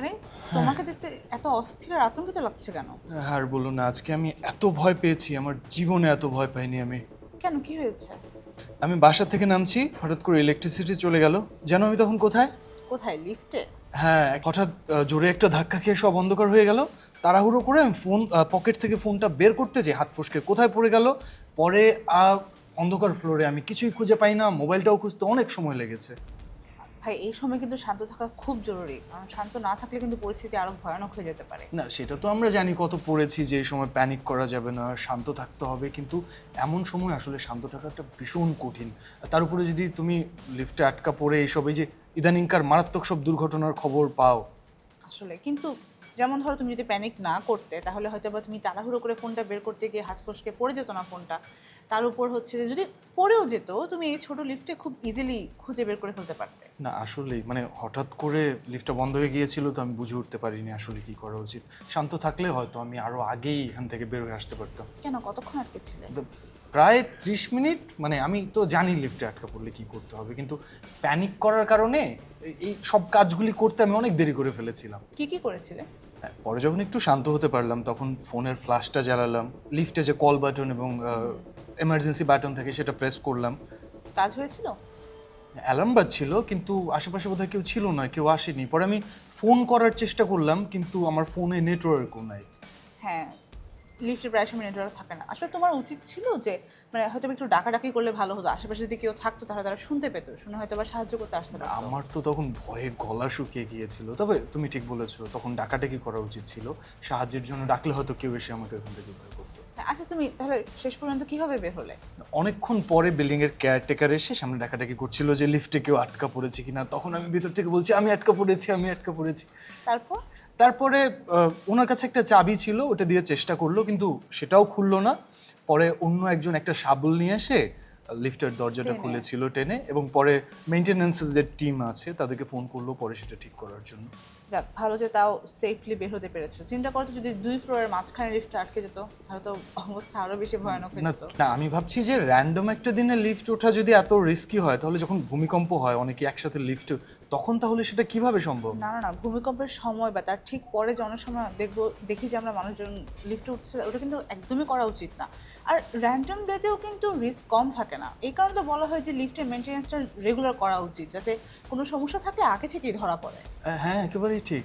আরে তোমাকে দেখতে এত অস্থির আর আতঙ্কিত লাগছে কেন? আর বলো না, আজকে আমি এত ভয় পেয়েছি, আমার জীবনে এত ভয় পাইনি আমি। কেন, কি হয়েছে? আমি বাসা থেকে নামছি, হঠাৎ করে ইলেকট্রিসিটি চলে গেল। জানো আমি তখন কোথায়? কোথায়, লিফটে? হ্যাঁ, হঠাৎ জোরে একটা ধাক্কা খেয়ে সব অন্ধকার হয়ে গেল। তাড়াহুড়ো করে আমি পকেট থেকে ফোনটা বের করতে যাই, হাত ফসকে কোথায় পড়ে গেল। পরে অন্ধকার ফ্লোরে আমি কিছুই খুঁজে পাই না, মোবাইলটাও খুঁজতে অনেক সময় লেগেছে। ভাই, এই সময় কিন্তু শান্ত থাকা খুব জরুরি, কারণ শান্ত না থাকলে কিন্তু পরিস্থিতি আরো ভয়ানক হয়ে যেতে পারে। না, সেটা তো আমরা জানি, কত পড়েছি যে এই সময় প্যানিক করা যাবে না, শান্ত থাকতে হবে, কিন্তু এমন সময় আসলে শান্ত থাকাটা ভীষণ কঠিন। আর তার উপরে যদি তুমি লিফটে আটকা পড়ে এইসব, এই যে ইদানিংকার মারাত্মক সব দুর্ঘটনার খবর পাও। আসলে কিন্তু যেমন ধরো, তুমি যদি প্যানিক না করতে তাহলে হয়তো বা তুমি তাড়াহুড়ো করে ফোনটা বের করতে গিয়ে হাত ফসকে পড়ে যেত না ফোনটা। তার উপর হচ্ছে যে যদি পড়েও যেত, তুমি এই ছোট লিফটে খুব ইজিলি খুঁজে বের করে ফেলতে পারতে। না আসলেই মানে হঠাৎ করে লিফটটা বন্ধ হয়ে গিয়েছিল, তো আমি বুঝে উঠতে পারিনি আসলে কি করা উচিত। শান্ত থাকলে হয়তো আমি আরো আগেই এখান থেকে বের হয়ে আসতে পারতাম। কেন, কতক্ষণ আটকে ছিলে? তো প্রায় 30 মিনিট, মানে আমি তো জানি লিফটে আটকা পড়লে কি করতে হবে, কিন্তু প্যানিক করার কারণে এই সব কাজগুলি করতে আমি অনেক দেরি করে ফেলেছিলাম। কি কি করেছিলে? হ্যাঁ, পরে যখন একটু শান্ত হতে পারলাম তখন ফোনের ফ্ল্যাশটা জ্বালালাম, লিফটে যে কল বাটন এবং এমার্জেন্সি বাটন থাকে সেটা প্রেস করলাম। কাজ হয়েছিল? অ্যালার্ম বাজছিল, কিন্তু আশেপাশে বোধহয় কেউ ছিল না, কেউ আসেনি। পরে আমি ফোন করার চেষ্টা করলাম, কিন্তু আমার ফোনে নেটওয়ার্কও নাই। হ্যাঁ, লিফটে প্রায় সময় নেটওয়ার্ক থাকে না। আসলে তোমার উচিত ছিল যে মানে হয়তো একটু ডাকাডাকি করলে ভালো হতো, আশেপাশে যদি কেউ থাকতো তাহলে তারা শুনতে পেতো, শুনে হয়তো বা সাহায্য করতে আসতে পারতো। আমার তো তখন ভয়ে গলা শুকিয়ে গিয়েছিল। তবে তুমি ঠিক বলেছো, তখন ডাকাডাকি করা উচিত ছিল। সাহায্যের জন্য ডাকলে হয়তো কেউ এসে আমাকে ওখান থেকে উদ্ধার করতো। আচ্ছা, তুমি তাহলে শেষ পর্যন্ত কিভাবে বের হলে? অনেকক্ষণ পরে বিল্ডিং এর কেয়ারটেকার এসে সামনে ডাকাডাকি করছিল যে লিফটে কেউ আটকা পড়েছে কিনা। তখন আমি ভিতর থেকে বলছি আমি আটকা পড়েছি, আমি আটকা পড়েছি। তারপর? তারপরে ওনার কাছে একটা চাবি ছিল, ওটা দিয়ে চেষ্টা করলো, কিন্তু সেটাও খুললো না। পরে অন্য একজন একটা শাবল নিয়ে এসে লিফটের দরজাটা টেনে? খুলেছিল টেনে, এবং পরে মেইনটেনেন্সের যে টিম আছে তাদেরকে ফোন করলো পরে সেটা ঠিক করার জন্য। যাক, ভালো যে তাও সেফলি বের হতে পেরেছো। চিন্তা করো তো, যদি 2 ফ্লোরের মাঝখানে লিফটটা আটকে যেত তাহলে তো অবস্থা আরো বেশি ভয়ানক হয়ে না যেত। না, আমি ভাবছি যে র্যান্ডম একটা দিনে লিফট ওঠা যদি এত রিস্কি হয়, তাহলে যখন ভূমিকম্প হয় অনেকে একসাথে লিফট, তখন তাহলে সেটা কিভাবে সম্ভব? না না না, ভূমিকম্পের সময় বা তার ঠিক পরে যে অনেক সময় দেখি যে আমরা মানুষজন লিফটে উঠছে, ওটা কিন্তু একদমই করা উচিত না। আর র্যান্ডম ডেতেও কিন্তু রিস্ক কম থাকে না, এই কারণে তো বলা হয় যে লিফটের মেনটেন্যান্সটা রেগুলার করা উচিত, যাতে কোনো সমস্যা থাকলে আগে থেকেই ধরা পড়ে। হ্যাঁ, একেবারেই ঠিক।